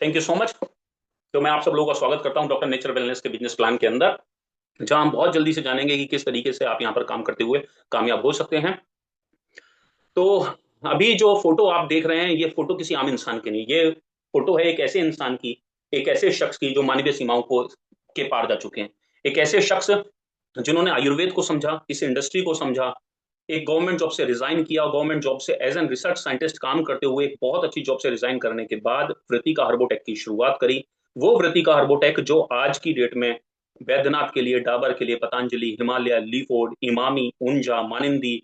Thank you so much. तो मैं आप सब लोगों का स्वागत करता हूं डॉक्टर नेचर वेलनेस के बिजनेस प्लान के अंदर, जहां हम बहुत जल्दी से जानेंगे कि किस तरीके से आप यहां पर काम करते हुए कामयाब हो सकते हैं। तो अभी जो फोटो आप देख रहे हैं, ये फोटो किसी आम इंसान की नहीं, ये फोटो है एक ऐसे इंसान की, एक ऐसे शख्स की जो मानवीय सीमाओं को के पार जा चुके हैं। एक ऐसे शख्स जिन्होंने आयुर्वेद को समझा, इस इंडस्ट्री को समझा, एक गवर्नमेंट जॉब से रिजाइन किया, गवर्नमेंट जॉब से एज एन रिसर्च साइंटिस्ट काम करते हुए एक बहुत अच्छी जॉब से रिजाइन करने के बाद वृत्तिका हर्बोटेक की शुरुआत करी। वो वृत्तिका हर्बोटेक जो आज की डेट में वैद्यनाथ के लिए, डाबर के लिए, पतंजलि, हिमालय, लीफोर्ड, इमामी, उंजा, मानिंदी,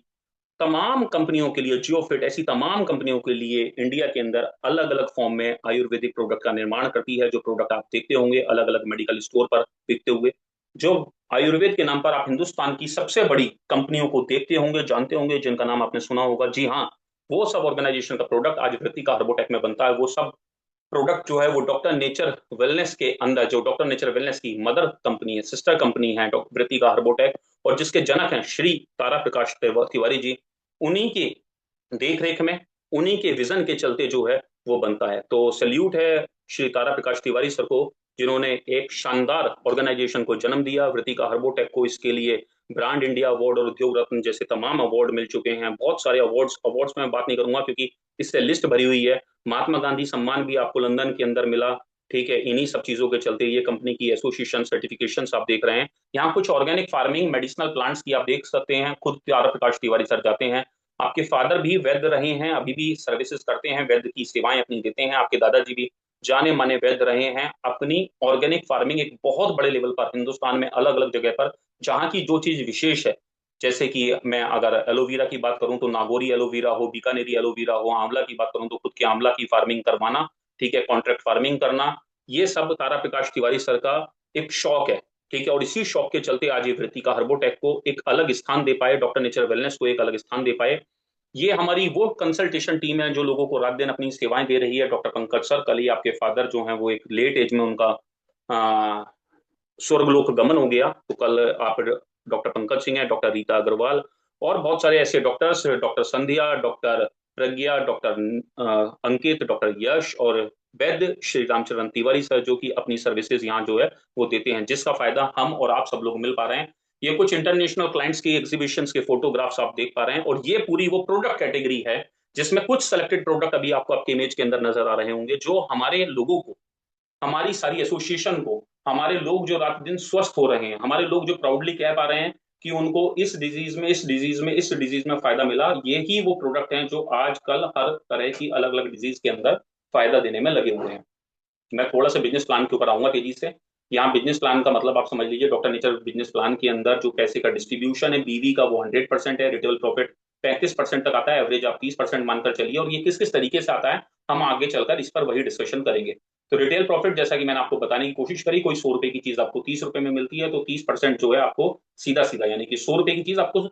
तमाम कंपनियों के लिए, जियोफिट, ऐसी तमाम कंपनियों के लिए इंडिया के अंदर अलग अलग फॉर्म में आयुर्वेदिक प्रोडक्ट का निर्माण करती है। जो प्रोडक्ट आप देखते होंगे अलग अलग मेडिकल स्टोर पर बिकते हुए, जो आयुर्वेद के नाम पर आप हिंदुस्तान की सबसे बड़ी कंपनियों को देखते होंगे, जानते होंगे, जिनका नाम आपने सुना होगा, जी हाँ, वो सब ऑर्गेनाइजेशन का प्रोडक्ट आज वृत्तिका हर्बोटेक में बनता है। वो सब प्रोडक्ट जो है वो डॉक्टर नेचर वेलनेस के अंदर, जो डॉक्टर नेचर वेलनेस की मदर कंपनी है, सिस्टर कंपनी है डॉक्टर वृत्तिका हर्बोटेक, और जिसके जनक हैं श्री तारा प्रकाश तिवारी जी, उन्हीं की देख रेख में, उन्हीं के विजन के चलते जो है वो बनता है। तो सल्यूट है श्री तारा प्रकाश तिवारी सर को, जिन्होंने एक शानदार ऑर्गेनाइजेशन को जन्म दिया। वृत्तिका हर्बोटेक को इसके लिए ब्रांड इंडिया अवार्ड और उद्योग रत्न जैसे तमाम अवार्ड मिल चुके हैं। बहुत सारे अवार्ड्स अवार्ड्स में बात नहीं करूंगा क्योंकि इससे लिस्ट भरी हुई है। महात्मा गांधी सम्मान भी आपको लंदन के अंदर मिला। ठीक है, इन्हीं सब चीजों के चलते ये कंपनी की एसोसिएशन सर्टिफिकेशन आप देख रहे हैं। यहाँ कुछ ऑर्गेनिक फार्मिंग मेडिसिनल प्लांट्स की आप देख सकते हैं, खुद तारा प्रकाश तिवारी सर जाते हैं। आपके फादर भी वैद्य रहे हैं, अभी भी सर्विसेज करते हैं, वैद्य की सेवाएं अपनी देते हैं। आपके दादाजी भी जाने माने वैद्य रहे हैं। अपनी ऑर्गेनिक फार्मिंग एक बहुत बड़े लेवल पर हिंदुस्तान में अलग अलग जगह पर, जहां की जो चीज विशेष है, जैसे कि मैं अगर एलोवेरा की बात करूं तो नागौरी एलोवेरा हो, बीकानेरी एलोवेरा हो, आंवला की बात करूं तो खुद के आंवला की फार्मिंग करवाना, ठीक है, कॉन्ट्रैक्ट फार्मिंग करना, ये सब तारा प्रकाश तिवारी सर का एक शौक है। ठीक है, और इसी शौक के चलते आज ये वृत्तिका हर्बोटेक को एक अलग स्थान दे पाए, डॉक्टर नेचर वेलनेस को एक अलग स्थान दे पाए। ये हमारी वो कंसल्टेशन टीम है जो लोगों को रात दिन अपनी सेवाएं दे रही है। डॉक्टर पंकज सर, कल ही आपके फादर जो हैं वो एक लेट एज में उनका स्वर्गलोक गमन हो गया, तो कल आप डॉक्टर पंकज सिंह है, डॉक्टर रीता अग्रवाल और बहुत सारे ऐसे डॉक्टर्स, डॉक्टर संध्या, डॉक्टर प्रज्ञा, डॉक्टर अंकित, डॉक्टर यश और वैद्य श्री रामचरण तिवारी सर, जो कि अपनी सर्विसेज यहाँ जो है वो देते हैं, जिसका फायदा हम और आप सब लोग मिल पा रहे हैं। ये कुछ इंटरनेशनल क्लाइंट्स की एग्जीबिशंस के फोटोग्राफ्स आप देख पा रहे हैं, और ये पूरी वो प्रोडक्ट कैटेगरी है जिसमें कुछ सेलेक्टेड प्रोडक्ट अभी आपको आपके इमेज के अंदर नजर आ रहे होंगे, जो हमारे लोगों को, हमारी सारी एसोसिएशन को, हमारे लोग जो रात दिन स्वस्थ हो रहे हैं, हमारे लोग जो प्राउडली कह पा रहे हैं कि उनको इस डिजीज में, इस डिजीज में, इस डिजीज में फायदा मिला, ये ही वो प्रोडक्ट हैं जो आजकल हर तरह की अलग अलग डिजीज के अंदर फायदा देने में लगे हुए हैं। मैं थोड़ा सा बिजनेस प्लान के ऊपर आऊंगा तेजी से। यहाँ बिजनेस प्लान का मतलब आप समझ लीजिए, डॉक्टर नेचर बिजनेस प्लान के अंदर जो पैसे का डिस्ट्रीब्यूशन है बीवी का, वो 100% है। रिटेल प्रॉफिट 35% तक आता है, एवरेज आप 30% मानकर चलिए। और ये किस किस तरीके से आता है हम आगे चलकर इस पर वही डिस्कशन करेंगे। तो रिटेल प्रॉफिट, जैसा कि मैंने आपको बताने की कोशिश करी, कोई 100 रुपए की चीज आपको 30 रुपए में मिलती है, तो 30% जो है आपको सीधा सीधा, यानी कि 100 रुपए की चीज आपको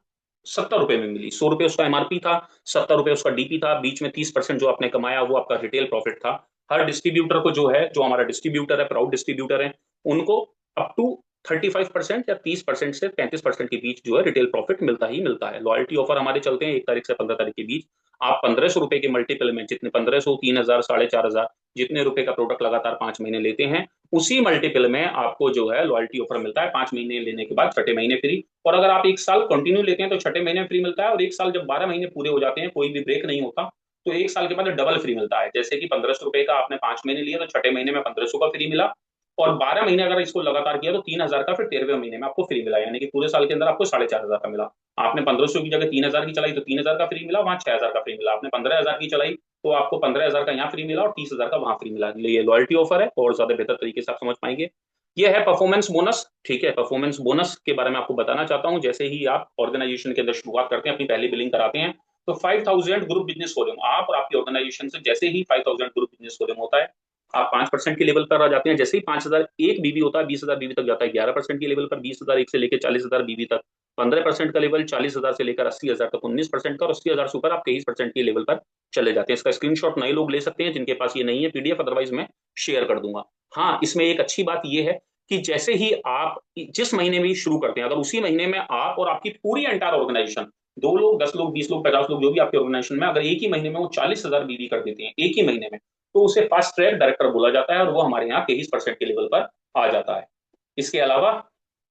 70 रुपए में मिली। 100 रुपए उसका एमआरपी था, 70 रुपए उसका डीपी था, बीच में 30% जो आपने कमाया वो आपका रिटेल प्रॉफिट था। हर डिस्ट्रीब्यूटर को जो है, जो हमारा डिस्ट्रीब्यूटर है, प्राउड डिस्ट्रीब्यूटर है, उनको अप टू 35% या 30% से 35% के बीच जो है रिटेल प्रॉफिट मिलता ही मिलता है। लॉयल्टी ऑफर हमारे चलते हैं 1 तारीख से 15 तारीख के बीच। आप 1500 रुपए के मल्टीपल में, जितने 1500, 3000, 4500, जितने रुपए का प्रोडक्ट लगातार 5 महीने लेते हैं, उसी मल्टीपल में आपको जो है लॉयल्टी ऑफर मिलता है। 5 महीने लेने के बाद छठे महीने फ्री। और अगर आप 1 साल कंटिन्यू लेते हैं तो छठे महीने फ्री मिलता है। और 1 साल जब 12 महीने पूरे हो जाते हैं, कोई भी ब्रेक नहीं होता, तो 1 साल के बाद डबल फ्री मिलता है। जैसे कि 1500 रुपए का आपने 5 महीने लिया तो छठे महीने में 1500 का फ्री मिला, और 12 महीने अगर इसको लगातार किया तो 3000 का फिर 13वें महीने में आपको फ्री मिला, यानी कि पूरे साल के अंदर आपको 4500 का मिला। आपने 1500 की जगह 3000 की चलाई तो 3000 का फ्री मिला, वहां 6000 का फ्री मिला। आपने 15000 की चलाई तो आपको 15000 का यहाँ फ्री मिला और 30000 का वहां फ्री मिला। ये लॉयल्टी ऑफर है, और ज्यादा बेहतर तरीके से आप समझ पाएंगे। ये है परफॉर्मेंस बोनस। ठीक है, परफॉर्मेंस बोनस के बारे में आपको बताना चाहता हूं। जैसे ही आप ऑर्गेनाइजेशन के अंदर शुरुआत करते हैं, अपनी पहली बिलिंग कराते हैं, तो 5000 ग्रुप बिजनेस वॉल्यूम, आप और आपकी ऑर्गेनाइजेशन से जैसे ही 5000 ग्रुप बिजनेस वॉल्यूम होता है, आप 5% के लेवल पर आ जाते हैं। जैसे ही 5000 एक बीबी होता है, 20000 बीबी तक जाता है 11% के लेवल पर, 20000 एक से लेकर 40000 बीबी तक 15% का लेवल, 40000 से लेकर 80000 तक 19% का, और 80000 से ऊपर आप 23% के लेवल पर चले जाते हैं। इसका स्क्रीनशॉट नए लोग ले सकते हैं जिनके पास ये नहीं है पीडीएफ, अदरवाइज मैं शेयर कर दूंगा। हाँ, इसमें एक अच्छी बात यह है कि जैसे ही आप जिस महीने में शुरू करते हैं, अगर उसी महीने में आप और आपकी पूरी एंटायर ऑर्गेनाइजेशन, 2 लोग, 10 लोग, 20 लोग, 50 लोग, जो भी आपके ऑर्गेनाइजेशन में, अगर एक ही महीने में वो 40,000 बीवी कर देते हैं एक ही महीने में, तो उसे फास्ट ट्रैक डायरेक्टर बोला जाता है और वो हमारे यहाँ 23% के लेवल पर आ जाता है। इसके अलावा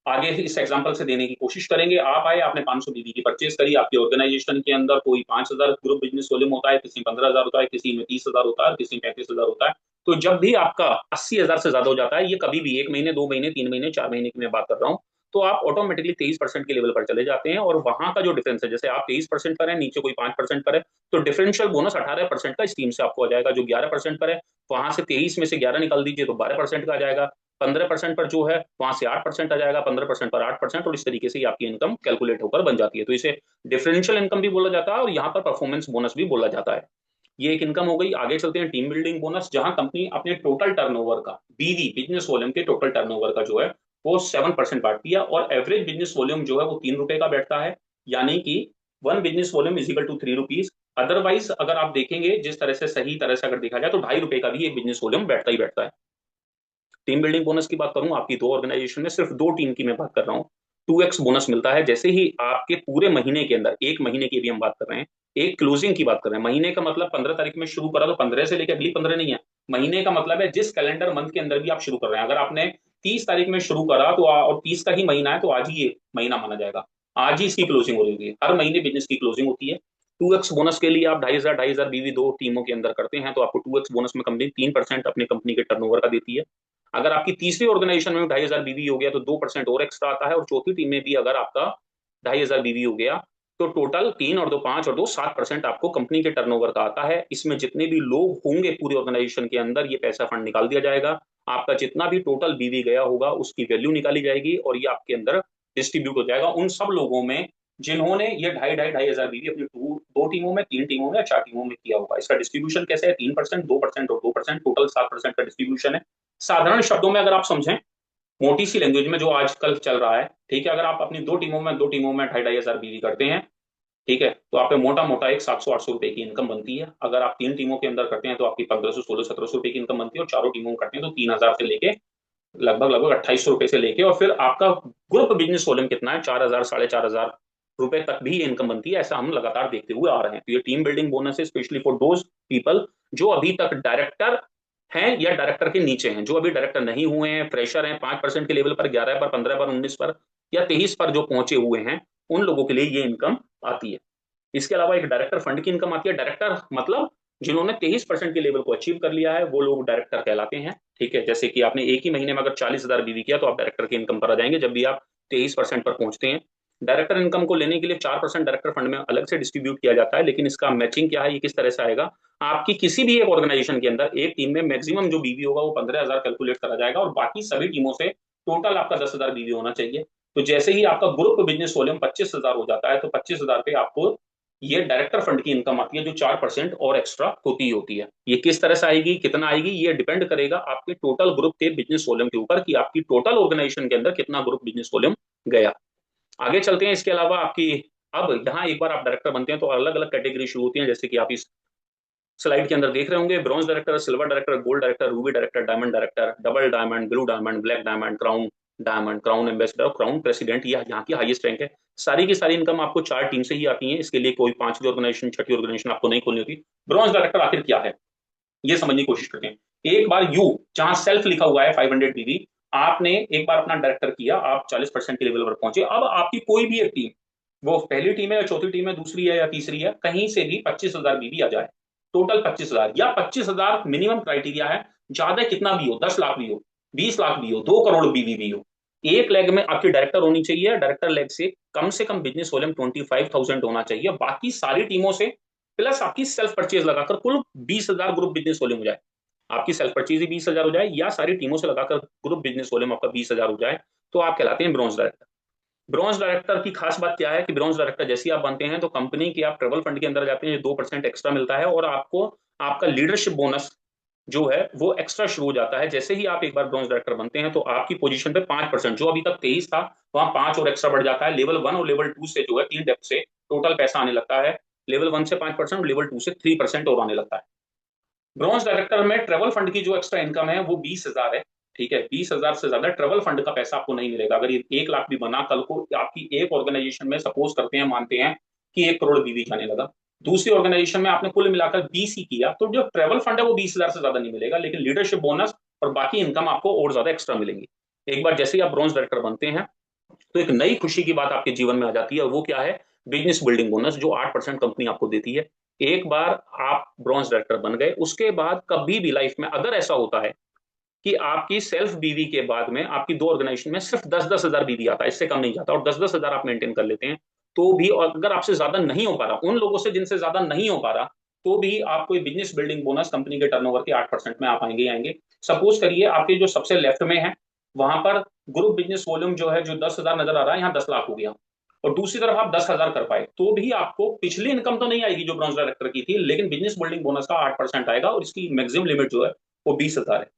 आगे इस एग्जांपल से देने की कोशिश करेंगे। आप आए, आपने 500 बीबी की परचेज करी, आपके ऑर्गेनाइजेशन के अंदर कोई 5000 ग्रुप बिजनेस वॉल्यूम होता है, किसी में 15,000 होता है, किसी में 30,000 होता है, किसी में 35,000 होता है। तो जब भी आपका 80,000 से ज्यादा हो जाता है, ये कभी भी 1 महीने, 2 महीने, 3 महीने, 4 महीने की मैं बात कर रहा हूँ, तो आप ऑटोमेटिकली 23% के लेवल पर चले जाते हैं। और वहां का जो डिफरेंस है, जैसे आप 23% पर है, नीचे कोई 5% पर है, तो डिफरेंशियल बोनस 18% का स्कीम से आपको आ जाएगा। जो 11% पर है, वहां से 23 में से 11 निकाल दीजिए तो 12% का आ जाएगा। 15% पर जो है वहां से 8% आ जाएगा, 15% पर 8%, और इस तरीके से आपकी इनकम कैलकुलेट होकर बन जाती है। तो इसे डिफरेंशियल इनकम भी बोला जाता है और यहाँ पर परफॉर्मेंस बोनस भी बोला जाता है। ये एक इनकम हो गई। आगे चलते हैं टीम बिल्डिंग बोनस, जहां कंपनी अपने टोटल टर्नओवर का, बीवी बिजनेस वॉल्यूम के टोटल टर्नओवर का जो है वो 7% बांटती है, और एवरेज बिजनेस वॉल्यूम जो है वो 3 रुपए का बैठता है, यानी कि 1 business volume is equal to 3 rupees. Otherwise अगर आप देखेंगे जिस तरह से, सही तरह से अगर देखा जाए, तो 2.5 रुपए का भी एक बिजनेस वॉल्यूम बैठता ही बैठता है। टीम बिल्डिंग बोनस की बात करूं, आपकी दो ऑर्गेनाइजेशन में सिर्फ दो टीम की मैं बात कर रहा हूं, 2x बोनस मिलता है जैसे ही आपके पूरे महीने के अंदर, एक महीने की भी हम बात कर रहे हैं, एक क्लोजिंग की बात कर रहे हैं। महीने का मतलब 15 तारीख में शुरू करा तो 15 से लेकर अगली 15 नहीं है। महीने का मतलब है जिस कैलेंडर मंथ के अंदर भी आप शुरू कर रहे हैं। अगर आपने 30 तारीख में शुरू करा तो और 30 का ही महीना है, तो आज ही ये महीना माना जाएगा, आज ही इसकी क्लोजिंग हो रही है। हर महीने बिजनेस की क्लोजिंग होती है। 2x बोनस के लिए आप 2,500 बीवी दो टीमों के अंदर करते हैं, तो आपको 2x बोनस में कंपनी 3% अपनी कंपनी के टर्नओवर का देती है। अगर आपकी तीसरी ऑर्गेनाइजेशन में 2,500 बीवी हो गया तो 2% और एक्स्ट्रा आता है, और चौथी टीम में भी अगर आपका 2,500 बीवी हो गया तो टोटल 3 और 2 5 और 2 7% आपको कंपनी के टर्नओवर का आता है। इसमें जितने भी लोग होंगे पूरी ऑर्गेनाइजेशन के अंदर, ये पैसा फंड निकाल दिया जाएगा। आपका जितना भी टोटल बीवी गया होगा उसकी वैल्यू निकाली जाएगी, और ये आपके अंदर डिस्ट्रीब्यूट हो जाएगा उन सब लोगों में जिन्होंने ये 2,500 बीवी अपनी दो टीमों में, 3 टीमों में या 4 टीमों में किया होगा। इसका डिस्ट्रीब्यूशन कैसे है? 3%, 2% और 2%, टोटल 7% का डिस्ट्रीब्यूशन है। साधारण शब्दों में अगर आप समझें, मोटी सी लैंग्वेज में जो आजकल चल रहा है, ठीक है, अगर आप अपनी दो टीमों में 2,500 बीवी करते हैं, ठीक है, तो आप पे मोटा मोटा एक 700-800 रुपए की इनकम बनती है। अगर आप 3 टीमों के अंदर करते हैं तो आपकी 1500, 1600, 1700 रुपए की इनकम बनती है, और चारों टीमों में करते हैं तो 3,000 से लेके लगभग लगभग 2,800 रुपए से लेके, और फिर आपका ग्रुप बिजनेस वॉल्यूम कितना है, 4,000, 4,500 रुपए तक भी इनकम बनती है। ऐसा हम लगातार देखते हुए आ रहे हैं। तो ये टीम बिल्डिंग बोनस है स्पेशली फॉर दोज पीपल जो अभी तक डायरेक्टर हैं या डायरेक्टर के नीचे हैं, जो अभी डायरेक्टर नहीं हुए हैं, फ्रेशर हैं, 5% के लेवल पर, 11 पर, 15 पर, 19 पर या 23 पर जो पहुंचे हुए हैं, उन लोगों के लिए ये इनकम आती है। इसके अलावा एक डायरेक्टर फंड की इनकम आती है। डायरेक्टर मतलब जिन्होंने 23% के लेवल को अचीव कर लिया है, वो लोग डायरेक्टर कहलाते हैं। ठीक है, जैसे कि आपने एक ही महीने में अगर 40,000 बीवी किया तो आप डायरेक्टर की इनकम पर आ जाएंगे जब भी आप 23% पर पहुंचते हैं। डायरेक्टर इनकम को लेने के लिए 4% डायरेक्टर फंड में अलग से डिस्ट्रीब्यूट किया जाता है, लेकिन इसका मैचिंग क्या है, ये किस तरह से आएगा? आपकी किसी भी एक ऑर्गेनाइजेशन के अंदर एक टीम में मैक्सिमम जो बीवी होगा वो 15,000 कैलकुलेट करा जाएगा, और बाकी सभी टीमों से टोटल आपका 10,000 बीवी होना चाहिए। तो जैसे ही आपका ग्रुप बिजनेस वॉल्यूम 25,000 हो जाता है, तो 25,000 पे आपको ये डायरेक्टर फंड की इनकम आती है, जो 4% और एक्स्ट्रा होती है। ये किस तरह से आएगी, कितना आएगी, ये डिपेंड करेगा आपके टोटल ग्रुप के बिजनेस वॉल्यूम के ऊपर, कि आपकी टोटल ऑर्गेनाइजेशन के अंदर कितना ग्रुप बिजनेस वॉल्यूम गया। आगे चलते हैं। इसके अलावा आपकी, अब यहाँ एक बार आप डायरेक्टर बनते हैं तो अलग अलग कैटेगरी शुरू होती है, जैसे कि आप इस स्लाइड के अंदर देख रहे होंगे। Bronze director, silver director, gold director, Ruby director, diamond director, double diamond, blue diamond, black diamond, crown diamond, crown ambassador और क्राउन प्रेसिडेंट। यह यहाँ की हाईएस्ट रैंक है। सारी की सारी इनकम आपको 4 टीम से ही आती है। इसके लिए कोई पांचवी ऑर्गेनाइजेशन, छठी ऑर्गेनाइजेशन आपको नहीं खोलनी होती। ब्रॉन्ज डायरेक्टर आखिर क्या है, ये समझने की कोशिश करते हैं। एक बार यू, जहां सेल्फ लिखा हुआ है 500 बीवी, आपने एक बार अपना डायरेक्टर किया, आप 40% के लेवल पर पहुंचे। अब आपकी कोई भी एक टीम, वो पहली टीम है या चौथी टीम है, दूसरी है या तीसरी है, कहीं से भी 25,000 बीवी आ जाए, टोटल 25,000 या 25,000 मिनिमम क्राइटेरिया है। ज्यादा कितना भी हो, 10 लाख भी हो, 20 लाख भी हो, 2 करोड़ बीवी भी हो, एक लेग में आपकी डायरेक्टर होनी चाहिए। डायरेक्टर लेग से कम बिजनेस वॉल्यूम 25,000 होना चाहिए। बाकी सारी टीमों से प्लस आपकी सेल्फ परचेज लगाकर कुल 20,000 ग्रुप बिजनेस वॉल्यूम हो जाए। आपकी सेल्फ परचेज ही 20,000 हो जाए, या सारी टीमों से लगाकर ग्रुप बिजनेस वॉल्यूम आपका 20,000 हो जाए, तो आप कहलाते हैं ब्रॉन्ज डायरेक्टर। ब्रॉन्ज डायरेक्टर की खास बात क्या है कि ब्रॉन्ज डायरेक्टर जैसे ही आप बनते हैं तो कंपनी के आप ट्रेवल फंड के अंदर जाते हैं, 2% एक्स्ट्रा मिलता है, और आपको आपका लीडरशिप बोनस जो है वो एक्स्ट्रा शुरू हो जाता है। जैसे ही आप एक बार ब्रॉन्ज डायरेक्टर बनते हैं तो आपकी पोजीशन पे 5%, जो अभी तक 23 था, वहां 5 और एक्स्ट्रा बढ़ जाता है। लेवल 1 और लेवल 2 से जो है, 3 डेप्थ से टोटल पैसा आने लगता है। लेवल 1 से 5% और लेवल 2 से 3% और आने लगता है। ब्रॉन्ज डायरेक्टर में ट्रेवल फंड की जो एक्स्ट्रा इनकम है वो 20,000 है। ठीक है, 20,000 से ज्यादा ट्रेवल फंड का पैसा आपको नहीं मिलेगा। अगर ये 1 लाख भी बना, कल को आपकी एक ऑर्गेनाइजेशन में सपोज करते हैं, मानते हैं कि 1 करोड़ बीवी जाने लगा, दूसरी ऑर्गेनाइजेशन में आपने कुल मिलाकर 20 ही किया, तो जो ट्रेवल फंड है वो 20,000 से ज्यादा नहीं मिलेगा, लेकिन लीडरशिप बोनस और बाकी इनकम आपको और ज्यादा एक्स्ट्रा मिलेंगी। एक बार जैसे ही आप ब्रॉन्ज डायरेक्टर बनते हैं तो एक नई खुशी की बात आपके जीवन में आ जाती है, और वो क्या है? बिजनेस बिल्डिंग बोनस, जो 8% कंपनी आपको देती है। एक बार आप ब्रॉन्ज डायरेक्टर बन गए, उसके बाद कभी भी लाइफ में अगर ऐसा होता है कि आपकी सेल्फ बीवी के बाद में आपकी दो ऑर्गेनाइजेशन में सिर्फ 10-10 हजार बीवी आता है, इससे कम नहीं जाता, और 10-10 हजार आप मेंटेन कर लेते हैं, तो भी, और अगर आपसे ज्यादा नहीं हो पा रहा, उन लोगों से जिनसे ज्यादा नहीं हो पा रहा, तो भी आपको बिजनेस बिल्डिंग बोनस कंपनी के टर्नओवर के 8% में आप आएंगे ही आएंगे। सपोज करिए आपके जो सबसे लेफ्ट में है, वहां पर ग्रुप बिजनेस वॉल्यूम जो है, जो 10,000 नजर आ रहा है, यहाँ 10 लाख हो गया, और दूसरी तरफ आप 10,000 कर पाए, तो भी आपको पिछली इनकम तो नहीं आएगी जो ब्रॉन्ज डायरेक्टर की थी, लेकिन बिजनेस बिल्डिंग बोनस का 8% आएगा, और इसकी मैक्सिमम लिमिट जो है वो 20,000 है।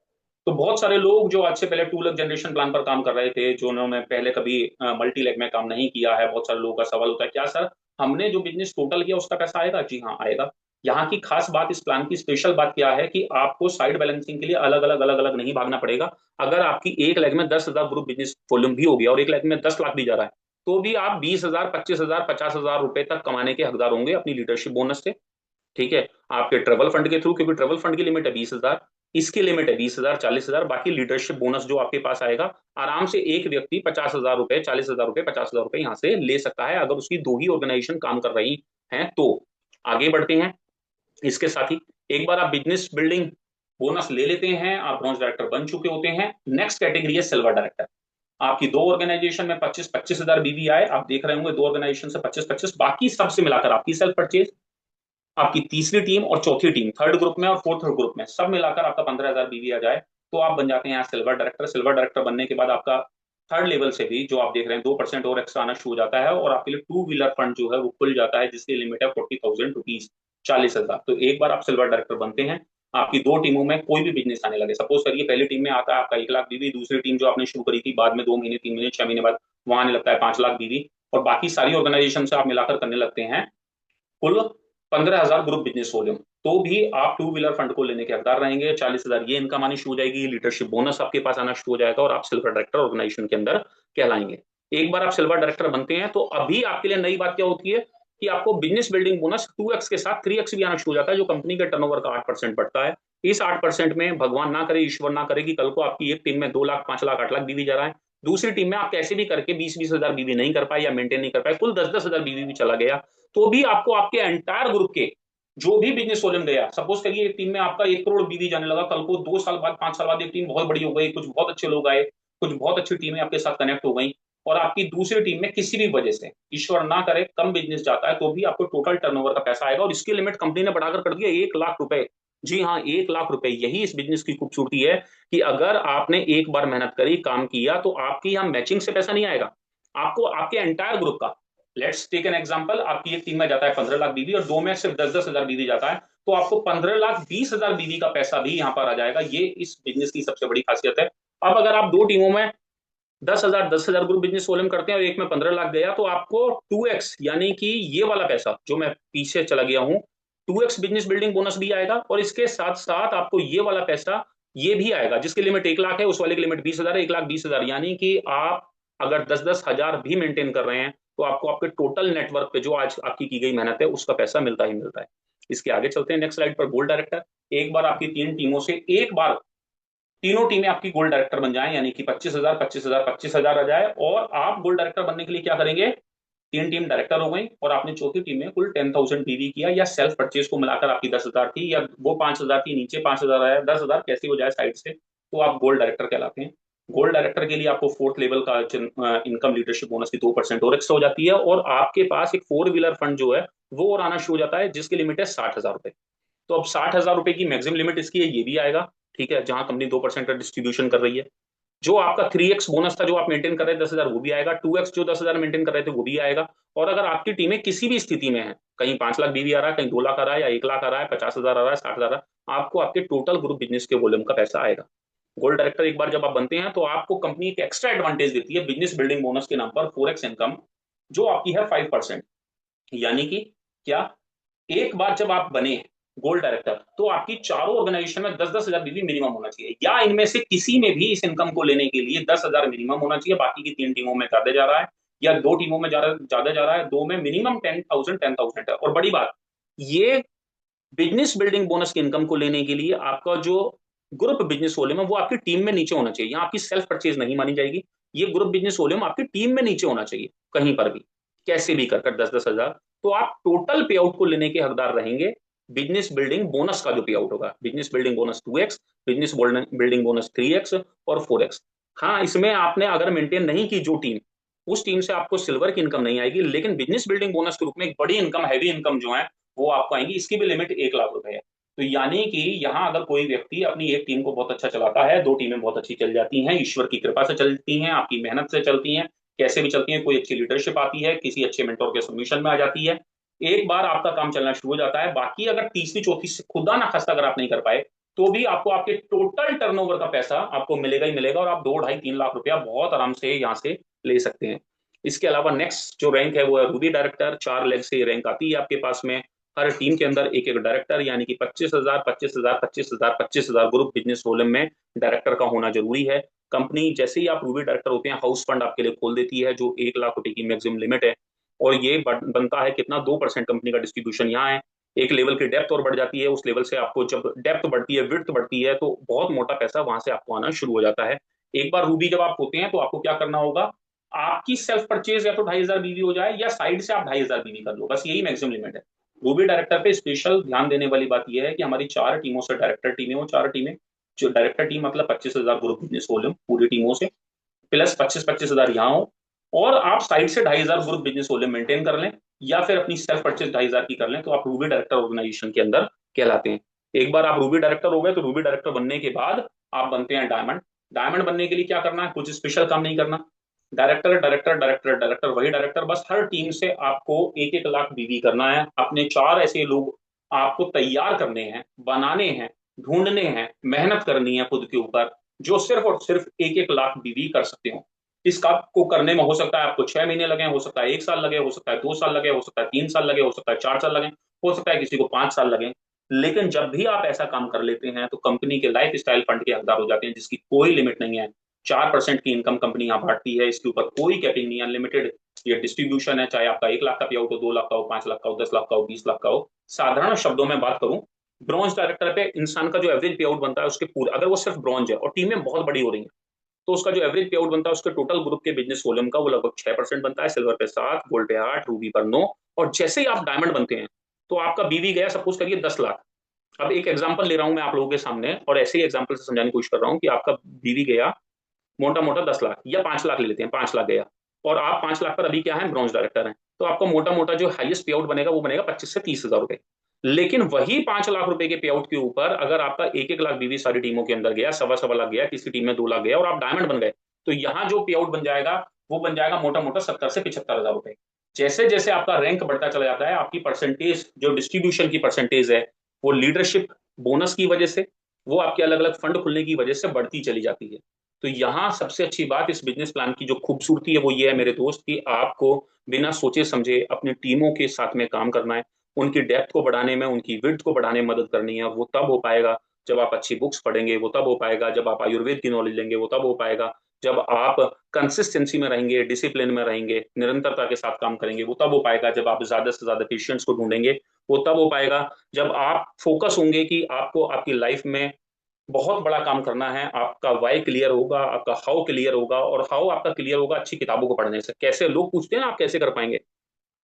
तो बहुत सारे लोग जो आज से पहले 2 लाख जनरेशन प्लान पर काम कर रहे थे, जो उन्होंने पहले कभी मल्टी लेग में काम नहीं किया है, बहुत सारे लोगों का सवाल होता है, क्या सर हमने जो बिजनेस टोटल किया उसका पैसा आएगा? जी हाँ, आएगा। यहाँ की खास बात, इस प्लान की स्पेशल बात क्या है कि आपको साइड बैलेंसिंग के लिए अलग अलग नहीं भागना पड़ेगा। अगर आपकी एक लेग में 10,000 ग्रुप बिजनेस वॉल्यूम भी हो गया और एक लेग में 10 लाख भी जा रहा है, तो भी आप 20,000, 25,000, 50,000 रुपए तक कमाने के हकदार होंगे अपनी लीडरशिप बोनस से। ठीक है, आपके ट्रेवल फंड के थ्रू, क्योंकि ट्रेवल फंड की लिमिट है 20,000, इसकी लिमिट है 20,000, 40,000, बाकी लीडरशिप बोनस जो आपके पास आएगा, आराम से एक व्यक्ति 50,000 रुपए, 40,000 रुपए, 50,000 रुपए यहाँ से ले सकता है, अगर उसकी दो ही ऑर्गेनाइजेशन काम कर रही हैं तो। आगे बढ़ते हैं। इसके साथ ही एक बार आप बिजनेस बिल्डिंग बोनस ले लेते हैं, आप ब्रॉन्ज डायरेक्टर बन चुके होते हैं, नेक्स्ट कैटेगरी है सिल्वर डायरेक्टर। आपकी दो ऑर्गेनाइजेशन में 25-25 हजार बीवी आए, आप देख रहे होंगे, दो ऑर्गेनाइजेशन से 25-25, बाकी सबसे मिलाकर आपकी सेल्फ परचेज, आपकी तीसरी टीम और चौथी टीम, थर्ड ग्रुप में और फोर्थ ग्रुप में, सब मिलाकर आपका 15,000 बीवी आ जाए, तो आप बन जाते हैं यहाँ सिल्वर डायरेक्टर। सिल्वर डायरेक्टर बनने के बाद आपका थर्ड लेवल से भी, जो आप देख रहे हैं, 2% और एक्स्ट्रा आना शुरू हो जाता है, और आपके लिए टू व्हीलर फंड जो है वो खुल जाता है, जिसकी लिमिट है 40,000 रुपीज, 40,000। तो एक बार आप सिल्वर डायरेक्टर बनते हैं, आपकी दो टीमों में कोई भी बिजनेस आने लगे, सपोज करिए पहली टीम में आता है आपका 1 लाख बीवी, दूसरी टीम जो आपने शुरू करी थी बाद में 2 महीने, 3 महीने, 6 महीने बाद, वहां आने लगता है 5 लाख बीवी, और बाकी सारी ऑर्गेनाइजेशन से आप मिलाकर करने लगते हैं कुल 15,000 ग्रुप बिजनेस वॉल्यूम, तो भी आप टू व्हीलर फंड को लेने के हकदार रहेंगे। 40,000 ये इनकम आनी शुरू हो जाएगी, लीडरशिप बोनस आपके पास आना शुरू हो जाएगा, और आप सिल्वर डायरेक्टर ऑर्गेनाइजेशन के अंदर कहलाएंगे। एक बार आप सिल्वर डायरेक्टर बनते हैं तो अभी आपके लिए नई बात क्या होती है कि आपको बिजनेस बिल्डिंग बोनस 2x के साथ 3x भी आना शुरू हो जाता है, जो कंपनी के टर्नओवर का 8% बढ़ता है। इस 8% में भगवान ना करे, ईश्वर ना करे कि कल को आपकी एक टीम में 2 लाख, 5 लाख, 8 लाख बीवी जा रहा है, दूसरी टीम में आप कैसे भी करके 20-20 हजार बीवी नहीं कर पाए या मेंटेन नहीं कर पाए, कुल 10-10 हजार बीवी भी चला गया, तो भी आपको आपके एंटायर ग्रुप के जो भी बिजनेस वॉल्यूम गया, सपोज करिए एक टीम में आपका 1 करोड़ बीवी जाने लगा, कल को 2 साल बाद, 5 साल बाद एक टीम बहुत बड़ी हो गई, कुछ बहुत अच्छे लोग आए, कुछ बहुत अच्छी टीमें आपके साथ कनेक्ट हो गई, और आपकी दूसरी टीम में किसी भी वजह से, ईश्वर ना करे, कम बिजनेस जाता है, तो भी आपको टोटल टर्नओवर का पैसा आएगा, और इसकी लिमिट कंपनी ने बढ़ाकर कर दिया 1 लाख रुपए। जी हाँ, 1 लाख रुपए। यही इस बिजनेस की खूबसूरती है कि अगर आपने एक बार मेहनत करी, काम किया, तो आपकी यहाँ मैचिंग से पैसा नहीं आएगा, आपको आपके एंटायर ग्रुप का। लेट्स टेक एन एग्जांपल, आपकी एक टीम में जाता है 15 लाख बीवी और दो में सिर्फ 10-10 हजार बीवी जाता है, तो आपको 15,20,000 बीवी का पैसा भी यहाँ पर आ जाएगा। ये इस बिजनेस की सबसे बड़ी खासियत है। अब अगर आप दो टीमों में 10,000 ग्रुप बिजनेस वॉल्यूम करते हैं और एक में 15 लाख गया, तो आपको 2x, यानी कि ये वाला पैसा जो मैं पीछे चला गया हूं, 2x बिजनेस बिल्डिंग बोनस भी आएगा, और इसके साथ साथ आपको ये वाला पैसा ये भी आएगा, जिसकी लिमिट 1 लाख है, उस वाले की लिमिट 20,000 है, 1,20,000, यानी कि आप अगर 10-10 हजार भी मेंटेन कर रहे हैं, तो आपको आपके टोटल नेटवर्क पे जो आज आपकी की गई मेहनत है उसका पैसा मिलता ही मिलता है। इसके आगे चलते हैं नेक्स्ट स्लाइड पर। गोल्ड डायरेक्टर, एक बार आपकी तीन टीमों से एक बार तीनों टीमें आपकी गोल्ड डायरेक्टर बन जाए, यानी कि 25,000, 25,000, 25,000 आ जाए, और आप गोल्ड डायरेक्टर बनने के लिए क्या करेंगे? तीन टीम डायरेक्टर हो गई, और आपने चौथी टीम में कुल 10,000 बीवी किया, या सेल्फ परचेज को मिलाकर आपकी 10,000 थी, या वो 5,000 थी, नीचे 5,000 आया, 10,000 कैसी हो जाए साइड से, तो आप गोल्ड डायरेक्टर कहलाते हैं। गोल्ड डायरेक्टर के लिए आपको फोर्थ लेवल का इनकम लीडरशिप बोनस की 2% और एक्स्ट्रा हो जाती है, और आपके पास एक 4 व्हीलर फंड जो है वो और आना शुरू हो जाता है, जिसकी लिमिट है 60,000 रुपए। तो अब 60,000 रुपए की मैक्सिमम लिमिट इसकी है, ये भी आएगा। ठीक है, जहां कंपनी 2% का डिस्ट्रीब्यूशन कर रही है। जो आपका 3x बोनस था जो आप मेंटेन कर रहे थे 10,000, वो भी आएगा। 2x जो 10,000 मेंटेन कर रहे थे वो भी आएगा। और अगर आपकी टीमें किसी भी स्थिति में है, कहीं 5 लाख बीवी आ रहा है, कहीं 2 लाख आ रहा है, या 1 लाख आ रहा है, 50,000 आ रहा है, 60,000 आ रहा है, आपको आपके टोटल ग्रुप बिजनेस के वॉल्यूम का पैसा आएगा। गोल्ड डायरेक्टर एक बार जब आप बनते हैं तो आपको कंपनी एक एक्स्ट्रा एडवांटेज देती है बिजनेस बिल्डिंग बोनस के नाम पर, 4x इनकम, जो आपकी है 5%। यानी कि क्या, एक बार जब आप बने गोल्ड डायरेक्टर, तो आपकी चारों ऑर्गेनाइजेशन में 10-10 हजार बीवी मिनिमम होना चाहिए, या इनमें से किसी में भी इस इनकम को लेने के लिए 10,000 मिनिमम होना चाहिए। बाकी की तीन टीमों में ज्यादा जा रहा है, या दो टीमों में ज्यादा जा रहा है, दो में मिनिमम 10,000 10,000 है। और बड़ी बात, ये बिजनेस बिल्डिंग बोनस की इनकम को लेने के लिए आपका जो ग्रुप बिजनेस वॉल्यूम है वो आपकी टीम में नीचे होना चाहिए। यहाँ आपकी सेल्फ परचेज नहीं मानी जाएगी। ये ग्रुप बिजनेस वॉल्यूम आपकी टीम में नीचे होना चाहिए, कहीं पर भी कैसे भी कर 10-10 हजार। तो आप टोटल पे आउट को लेने के हकदार रहेंगे। बिजनेस बिल्डिंग बोनस का जो पे आउट होगा, business building bonus 2x, business building bonus 3x और 4x। हाँ, इसमें आपने अगर मेंटेन नहीं की जो टीम, उस टीम से आपको सिल्वर की इनकम नहीं आएगी, लेकिन बिजनेस बिल्डिंग बोनस के रूप में एक बड़ी इनकम, हैवी इनकम जो है वो आपको आएंगी। इसकी भी लिमिट 1 लाख रुपए है। तो यानी कि यहाँ अगर कोई व्यक्ति अपनी एक टीम को बहुत अच्छा चलाता है, दो टीमें बहुत अच्छी चल जाती हैं, ईश्वर की कृपा से चलती हैं, आपकी मेहनत से चलती हैं, कैसे भी चलती हैं, कोई अच्छी लीडरशिप आती है, किसी अच्छे मेंटोर के सबमिशन में आ जाती है, एक बार आपका काम चलना शुरू हो जाता है। बाकी अगर तीसरी चौथी से खुदा ना खास्ता अगर आप नहीं कर पाए, तो भी आपको आपके टोटल टर्नओवर का पैसा आपको मिलेगा ही मिलेगा, और आप 2, 2.5, 3 लाख रुपया बहुत आराम से यहाँ से ले सकते हैं। इसके अलावा नेक्स्ट जो रैंक है वो है रूबी डायरेक्टर। 4 लेग से रैंक आती है आपके पास में। हर टीम के अंदर एक एक डायरेक्टर, यानी कि 25,000, 25,000, 25,000, 25,000 ग्रुप बिजनेस वॉल्यूम में डायरेक्टर का होना जरूरी है। कंपनी जैसे ही आप रूबी डायरेक्टर होते हैं, हाउस फंड आपके लिए खोल देती है, जो 1 लाख रुपए की मैक्सिमम लिमिट है। और ये बनता है कितना, 2% कंपनी का डिस्ट्रीब्यूशन यहाँ है। एक लेवल की डेप्थ और बढ़ जाती है, उस लेवल से आपको जब डेप्थ बढ़ती है, विड्थ बढ़ती है, तो बहुत मोटा पैसा वहां से आपको आना शुरू हो जाता है। एक बार रूबी जब आप होते हैं तो आपको क्या करना होगा, आपकी सेल्फ परचेज या तो 2,500 बीवी हो जाए, या साइड से आप 2,500 बीवी कर लो, बस यही मैक्सिमम लिमिट है। रूबी डायरेक्टर पे स्पेशल ध्यान देने वाली बात यह है कि हमारी 4 टीमों से डायरेक्टर टीमें, वो 4 टीमें, जो डायरेक्टर टीम मतलब 25,000 ग्रुप बिजनेस वॉल्यूम पूरी टीमों से, प्लस 25-25,000 यहाँ हो, और आप साइड से 2,500 ग्रुप बिजनेस वॉल्यूम मेंटेन कर लें, या फिर अपनी सेल्फ परचेज 2,500 की कर लें, तो आप रूबी डायरेक्टर ऑर्गेनाइजेशन के अंदर कहलाते हैं। एक बार आप रूबी डायरेक्टर हो गए, तो रूबी डायरेक्टर बनने के बाद आप बनते हैं डायमंड। डायमंड बनने के लिए क्या करना है, कुछ स्पेशल काम नहीं करना। डायरेक्टर डायरेक्टर डायरेक्टर डायरेक्टर वही डायरेक्टर, बस हर टीम से आपको 1-1 लाख बीवी करना है। अपने 4 ऐसे लोग आपको तैयार करने हैं, बनाने हैं, ढूंढने हैं, मेहनत करनी है खुद के ऊपर, जो सिर्फ और सिर्फ 1-1 लाख बीवी कर सकते हो। इस काम को करने में हो सकता है आपको 6 महीने लगे, हो सकता है 1 साल लगे, हो सकता है 2 साल लगे, हो सकता है 3 साल लगे, हो सकता है 4 साल लगे, हो सकता है किसी को 5 साल लगे। लेकिन जब भी आप ऐसा काम कर लेते हैं, तो कंपनी के लाइफ स्टाइल फंड के हकदार हो जाते हैं, जिसकी कोई लिमिट नहीं है। 4% की इनकम कंपनी यहाँ बांटती है, इसके ऊपर कोई कैपिंग नहीं है, अनलिमिटेड ये डिस्ट्रीब्यूशन है। चाहे आपका 1 लाख का पे आउट हो, 2 लाख का हो, 5 लाख का हो, 10 लाख का हो, 20 लाख का हो। साधारण शब्दों में बात करूं, ब्रॉन्ज डायरेक्टर पे इंसान का जो एवरेज पे आउट बनता है उसके पूरे, अगर वो सिर्फ ब्रॉन्ज है और टीमें बहुत बड़ी हो रही है, तो उसका जो एवरेज पे आउट बनता है उसके टोटल ग्रुप के बिजनेस वॉल्यूम का, वो लगभग 6% बनता है। सिल्वर पे 7, गोल्ड पे 8, रूबी पर 9। और जैसे ही आप डायमंड बनते हैं, तो आपका बीवी गया, सपोज करिए 10 लाख। अब एक एग्जांपल ले रहा हूं मैं आप लोगों के सामने, और ऐसे ही एग्जांपल से समझाने की कोशिश कर रहा हूं कि आपका बीवी गया मोटा मोटा 10 लाख या 5 लाख ले लेते हैं, 5 लाख गया, और आप 5 लाख पर अभी क्या है, ब्रॉन्ज डायरेक्टर हैं, तो आपका मोटा मोटा जो हाईएस्ट पे आउट बनेगा वो बनेगा 25 से 30 हजार रुपए। लेकिन वही 5 लाख रुपए के पे आउट के ऊपर अगर आपका 1-1 लाख बीवी सारी टीमों के अंदर गया, 1.25 लाख गया, किसी टीम में 2 लाख गया, और आप डायमंड बन गए, तो यहाँ जो पे आउट बन जाएगा वो बन जाएगा मोटा मोटा 70 से 75 हजार रुपए। जैसे जैसे आपका रैंक बढ़ता चला जाता है, आपकी परसेंटेज, जो डिस्ट्रीब्यूशन की परसेंटेज है, वो लीडरशिप बोनस की वजह से, वो आपके अलग अलग फंड खुलने की वजह से बढ़ती चली जाती है। तो यहाँ सबसे अच्छी बात इस बिजनेस प्लान की जो खूबसूरती है वो ये है मेरे दोस्त, कि आपको बिना सोचे समझे अपनी टीमों के साथ में काम करना है। उनकी डेप्थ को बढ़ाने में, उनकी विड्थ को बढ़ाने में मदद करनी है। वो तब हो पाएगा जब आप अच्छी बुक्स पढ़ेंगे, वो तब हो पाएगा जब आप आयुर्वेद की नॉलेज लेंगे, वो तब हो पाएगा जब आप कंसिस्टेंसी में रहेंगे, डिसिप्लिन में रहेंगे, निरंतरता के साथ काम करेंगे, वो तब हो पाएगा जब आप ज्यादा से ज्यादा पेशेंट्स को ढूंढेंगे, वो तब हो पाएगा जब आप फोकस होंगे कि आपको आपकी लाइफ में बहुत बड़ा काम करना है। आपका वाई क्लियर होगा, आपका हाउ क्लियर होगा, और हाउ आपका क्लियर होगा अच्छी किताबों को पढ़ने से। कैसे लोग पूछते हैं ना, आप कैसे कर पाएंगे,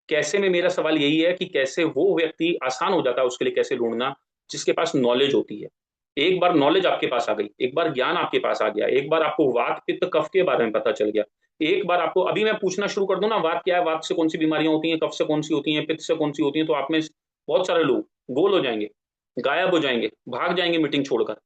कैसे में मेरा सवाल यही है कि कैसे वो व्यक्ति, आसान हो जाता है उसके लिए कैसे ढूंढना, जिसके पास नॉलेज होती है। एक बार नॉलेज आपके पास आ गई, एक बार ज्ञान आपके पास आ गया, एक बार आपको वात पित्त कफ के बारे में पता चल गया, एक बार आपको, अभी मैं पूछना शुरू कर दूं ना, वात क्या है, वात से कौन सी बीमारियां होती हैं, कफ से कौन सी होती हैं, पित्त से कौन सी होती हैं, तो आप में बहुत सारे लोग गोल हो जाएंगे, गायब हो जाएंगे, भाग जाएंगे मीटिंग छोड़कर।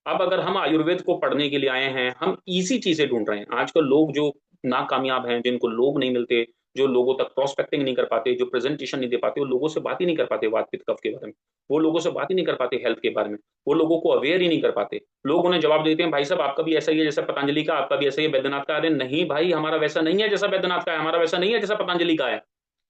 अब अगर हम आयुर्वेद को पढ़ने के लिए आए हैं, हम इजी चीजें ढूंढ रहे हैं। आजकल लोग जो नाकामयाब हैं, जिनको लोग नहीं मिलते, जो लोगों तक प्रोस्पेक्टिंग नहीं कर पाते, जो प्रेजेंटेशन नहीं दे पाते, वो लोगों से बात ही नहीं कर पाते वात पित्त कफ के बारे में, वो लोगों से बात ही नहीं कर पाते हेल्थ के बारे में, वो लोगों को अवेयर ही नहीं कर पाते। लोग उन्हें जवाब देते हैं, भाई साहब आपका भी ऐसा ही है जैसा पतंजलि का, आपका भी ऐसा ही है बैद्यनाथ का। अरे नहीं भाई, हमारा वैसा नहीं है जैसा बैद्यनाथ का है, हमारा वैसा नहीं है जैसा पतंजलि का है।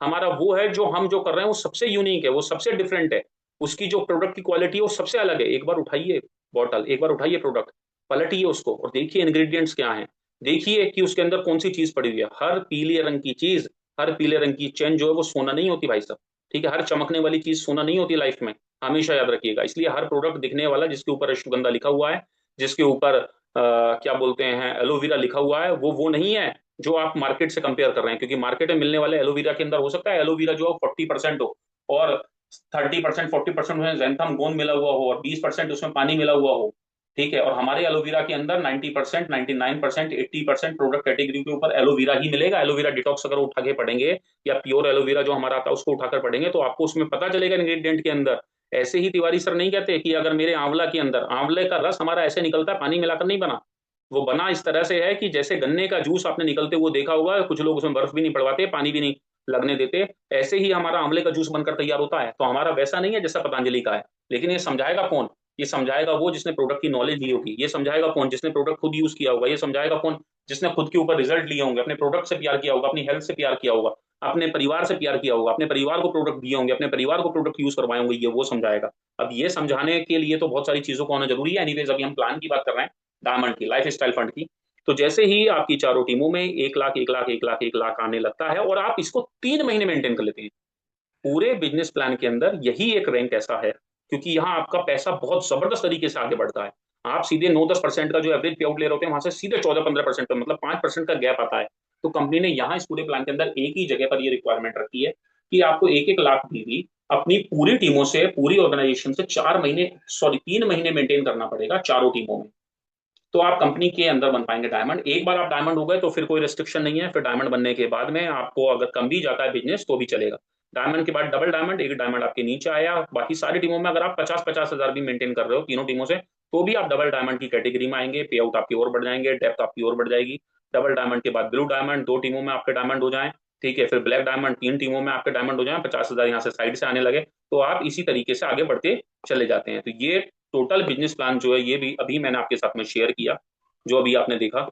हमारा वो है, जो हम जो कर रहे हैं वो सबसे यूनिक है, वो सबसे डिफरेंट है। उसकी जो प्रोडक्ट की क्वालिटी है वो सबसे अलग है। एक बार उठाइए बॉटल, एक बार उठाइए प्रोडक्ट, पलटिए उसको और देखिए इंग्रेडिएंट्स क्या हैं। देखिए कि उसके अंदर कौन सी चीज पड़ी हुई है। हर पीले रंग की चीज, हर पीले रंग की चेन जो है वो सोना नहीं होती भाई साहब। ठीक है, हर चमकने वाली चीज सोना नहीं होती लाइफ में, हमेशा याद रखिएगा। इसलिए हर प्रोडक्ट दिखने वाला जिसके ऊपर अश्वगंधा लिखा हुआ है, जिसके ऊपर क्या बोलते हैं एलोवेरा लिखा हुआ है, वो नहीं है जो आप मार्केट से कंपेयर कर रहे हैं। क्योंकि मार्केट में मिलने वाले एलोवेरा के अंदर हो सकता है एलोवेरा जो 40% हो, और 30% 40% उसमें जैंथम गोंद मिला हुआ हो, और 20% उसमें पानी मिला हुआ हो। ठीक है, और हमारे एलोवेरा के अंदर 90%, 99%, 80% प्रोडक्ट कैटेगरी के ऊपर एलोवेरा ही मिलेगा। एलोवेरा डिटॉक्स अगर उठा के पढ़ेंगे, या प्योर एलोवेरा जो हमारा आता है उसको उठाकर पढ़ेंगे, तो आपको उसमें पता चलेगा इंग्रेडिएंट के अंदर। ऐसे ही तिवारी सर नहीं कहते कि अगर मेरे आंवला के अंदर, आंवले का रस हमारा ऐसे निकलता है, पानी मिलाकर नहीं बना। वो बना इस तरह से है कि जैसे गन्ने का जूस आपने निकलते हुए देखा होगा, कुछ लोग उसमें बर्फ भी नहीं पड़वाते, पानी भी नहीं लगने देते, ऐसे ही हमारा आंवले का जूस बनकर तैयार होता है। तो हमारा वैसा नहीं है जैसा पतंजलि का है। लेकिन ये समझाएगा कौन? ये समझाएगा वो जिसने प्रोडक्ट की नॉलेज ली होगी। ये समझाएगा कौन? जिसने प्रोडक्ट खुद यूज किया होगा। ये समझाएगा कौन? जिसने खुद के ऊपर रिजल्ट लिए होंगे, अपने प्रोडक्ट से प्यार किया होगा, अपनी हेल्थ से प्यार किया होगा, अपने परिवार से प्यार किया होगा, अपने परिवार को प्रोडक्ट दिए होंगे, अपने परिवार को प्रोडक्ट यूज करवाए होंगे, ये वो समझाएगा। अब ये समझाने के लिए तो बहुत सारी चीजों को आना जरूरी है। एनीवेज अभी हम प्लान की बात कर रहे हैं, डायमंड की, लाइफ स्टाइल फंड की। तो जैसे ही आपकी चारों टीमों में 1 लाख 1 लाख 1 लाख 1 लाख आने लगता है, और आप इसको 3 महीने मेंटेन कर लेते हैं, पूरे बिजनेस प्लान के अंदर यही एक रैंक ऐसा है, क्योंकि यहाँ आपका पैसा बहुत जबरदस्त तरीके से आगे बढ़ता है। आप सीधे 9-10% का जो एवरेज पे आउट ले रहे होते हैं, वहां से सीधे 14-15% पे, मतलब 5% का गैप आता है। तो कंपनी ने यहाँ इस पूरे प्लान के अंदर एक ही जगह पर ये रिक्वायरमेंट रखी है कि आपको 1-1 लाख भी अपनी पूरी टीमों से, पूरी ऑर्गेनाइजेशन से 4 महीने, सॉरी 3 महीने मेंटेन करना पड़ेगा चारों टीमों में। तो आप कंपनी के अंदर बन पाएंगे डायमंड। एक बार आप डायमंड हो गए तो फिर कोई रिस्ट्रिक्शन नहीं है। फिर डायमंड बनने के बाद में आपको अगर कम भी जाता है बिजनेस तो भी चलेगा। डायमंड के बाद डबल डायमंड, एक डायमंड आपके नीचे आया। बाकी सारी टीमों में अगर आप 50-50 हजार भी मेंटेन कर रहे हो तीनों टीमों से, तो भी आप डबल डायमंड की कैटेगरी में आएंगे। पे आउट आपकी और बढ़ जाएंगे, डेप्थ आपकी और बढ़ जाएगी। डबल डायमंड के बाद ब्लू डायमंड, 2 टीमों में आपके डायमंड हो जाए। ठीक है, फिर ब्लैक डायमंड 3 टीमों में आपके डायमंड हो जाए, 50 हजार यहाँ से साइड से आने लगे, तो आप इसी तरीके से आगे बढ़ते चले जाते हैं। तो ये टोटल बिजनेस प्लान जो है, ये भी अभी मैंने आपके साथ में शेयर किया, जो अभी आपने देखा।